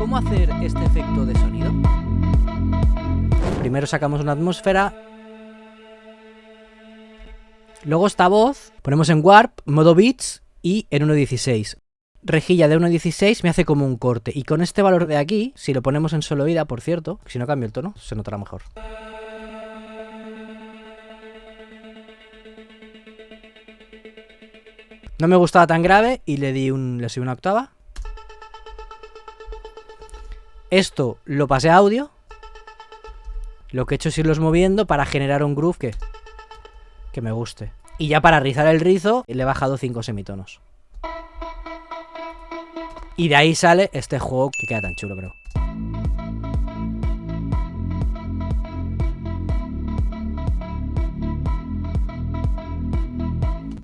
¿Cómo hacer este efecto de sonido? Primero sacamos una atmósfera. Luego esta voz, ponemos en Warp, modo Beats y en 1.16. Rejilla de 1.16 me hace como un corte. Y con este valor de aquí, si lo ponemos en solo ida, por cierto, si no cambio el tono, se notará mejor. No me gustaba tan grave y le subí una octava. Esto lo pasé a audio. Lo que he hecho es irlos moviendo para generar un groove que me guste. Y ya para rizar el rizo le he bajado 5 semitonos. Y de ahí sale este juego que queda tan chulo, creo.